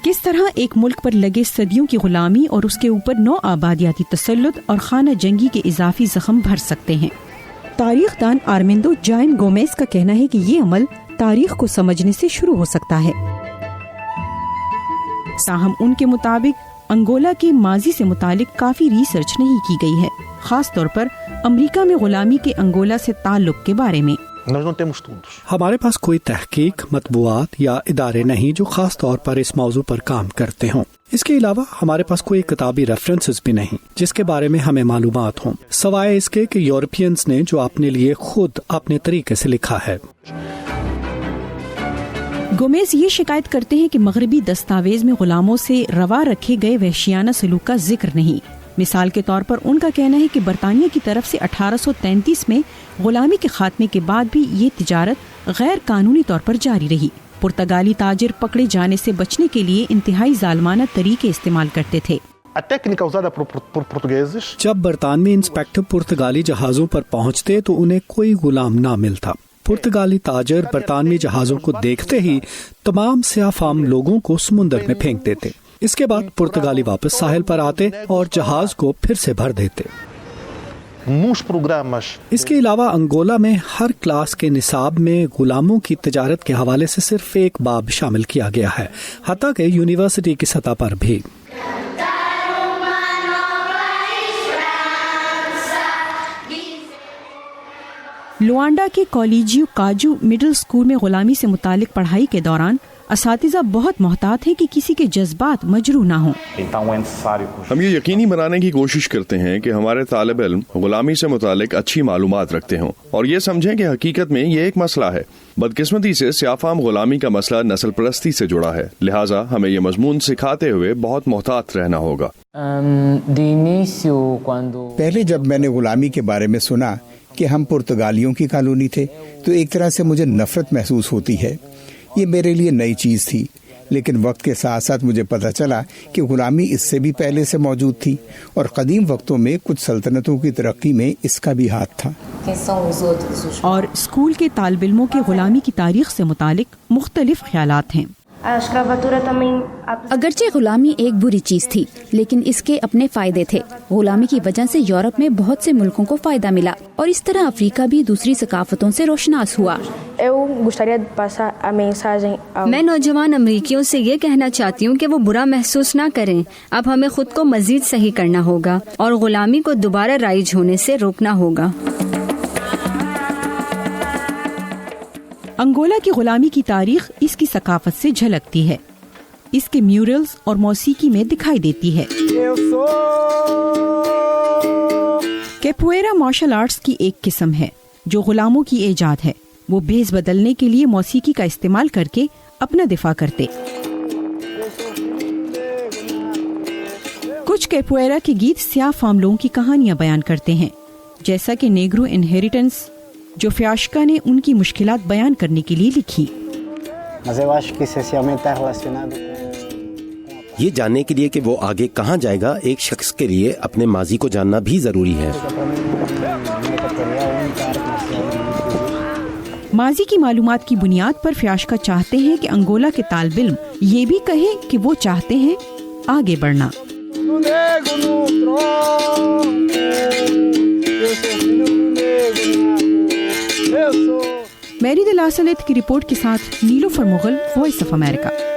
کس طرح ایک ملک پر لگے صدیوں کی غلامی اور اس کے اوپر نو آبادیاتی تسلط اور خانہ جنگی کے اضافی زخم بھر سکتے ہیں۔ تاریخ دان آرمیندو جائن گومیز کا کہنا ہے کہ یہ عمل تاریخ کو سمجھنے سے شروع ہو سکتا ہے۔ تاہم ان کے مطابق انگولا کے ماضی سے متعلق کافی ریسرچ نہیں کی گئی ہے، خاص طور پر امریکہ میں غلامی کے انگولا سے تعلق کے بارے میں۔ ہمارے پاس کوئی تحقیق، مطبوعات یا ادارے نہیں جو خاص طور پر اس موضوع پر کام کرتے ہوں۔ اس کے علاوہ ہمارے پاس کوئی کتابی ریفرنسز بھی نہیں جس کے بارے میں ہمیں معلومات ہوں، سوائے اس کے کہ یورپینز نے جو اپنے لیے خود اپنے طریقے سے لکھا ہے۔ گومیز یہ شکایت کرتے ہیں کہ مغربی دستاویز میں غلاموں سے روا رکھے گئے وحشیانہ سلوک کا ذکر نہیں۔ مثال کے طور پر ان کا کہنا ہے کہ برطانیہ کی طرف سے 1833 میں غلامی کے خاتمے کے بعد بھی یہ تجارت غیر قانونی طور پر جاری رہی۔ پرتگالی تاجر پکڑے جانے سے بچنے کے لیے انتہائی ظالمانہ طریقے استعمال کرتے تھے۔ جب برطانوی انسپیکٹر پرتگالی جہازوں پر پہنچتے تو انہیں کوئی غلام نہ ملتا۔ پرتگالی تاجر برطانوی جہازوں کو دیکھتے ہی تمام سیاہ فام لوگوں کو سمندر میں پھینک دیتے۔ اس کے بعد پرتگالی واپس ساحل پر آتے اور جہاز کو پھر سے بھر دیتے۔ اس کے علاوہ انگولا میں ہر کلاس کے نصاب میں غلاموں کی تجارت کے حوالے سے صرف ایک باب شامل کیا گیا ہے، حتیٰ کہ یونیورسٹی کی سطح پر بھی۔ لوانڈا کے کالیجیو کاجو مڈل اسکول میں غلامی سے متعلق پڑھائی کے دوران اساتذہ بہت محتاط ہیں کہ کسی کے جذبات مجروح نہ ہوں۔ ہم یہ یقینی بنانے کی کوشش کرتے ہیں کہ ہمارے طالب علم غلامی سے متعلق اچھی معلومات رکھتے ہوں اور یہ سمجھیں کہ حقیقت میں یہ ایک مسئلہ ہے۔ بدقسمتی سے سیاہ فام غلامی کا مسئلہ نسل پرستی سے جڑا ہے، لہٰذا ہمیں یہ مضمون سکھاتے ہوئے بہت محتاط رہنا ہوگا۔ پہلے جب میں نے غلامی کے بارے میں سنا کہ ہم پرتگالیوں کی کالونی تھے تو ایک طرح سے مجھے نفرت محسوس ہوتی ہے۔ یہ میرے لیے نئی چیز تھی، لیکن وقت کے ساتھ ساتھ مجھے پتہ چلا کہ غلامی اس سے بھی پہلے سے موجود تھی اور قدیم وقتوں میں کچھ سلطنتوں کی ترقی میں اس کا بھی ہاتھ تھا۔ اور اسکول کے طالب علموں کے غلامی کی تاریخ سے متعلق مختلف خیالات ہیں۔ اگرچہ غلامی ایک بری چیز تھی لیکن اس کے اپنے فائدے تھے۔ غلامی کی وجہ سے یورپ میں بہت سے ملکوں کو فائدہ ملا اور اس طرح افریقہ بھی دوسری ثقافتوں سے روشناس ہوا۔ میں نوجوان امریکیوں سے یہ کہنا چاہتی ہوں کہ وہ برا محسوس نہ کریں۔ اب ہمیں خود کو مزید صحیح کرنا ہوگا اور غلامی کو دوبارہ رائج ہونے سے روکنا ہوگا۔ انگولا کی غلامی کی تاریخ اس کی ثقافت سے جھلکتی ہے، اس کے میورلز اور موسیقی میں دکھائی دیتی ہے۔ کیپویرا مارشل آرٹس کی ایک قسم ہے جو غلاموں کی ایجاد ہے۔ وہ بھیس بدلنے کے لیے موسیقی کا استعمال کر کے اپنا دفاع کرتے۔ کچھ کیپویرا کے گیت سیاہ فام لوگوں کی کہانیاں بیان کرتے ہیں، جیسا کہ نیگرو انہیریٹنس جو فیاشکا نے ان کی مشکلات بیان کرنے کے لیے لکھی۔ یہ جاننے کے لیے کہ وہ آگے کہاں جائے گا، ایک شخص کے لیے اپنے ماضی کو جاننا بھی ضروری ہے۔ ماضی کی معلومات کی بنیاد پر فیاشکا چاہتے ہیں کہ انگولا کے طالب علم یہ بھی کہیں کہ وہ چاہتے ہیں آگے بڑھنا۔ میری دلاسلیت کی رپورٹ کے ساتھ نیلوفر مغل، وائس آف امریکہ۔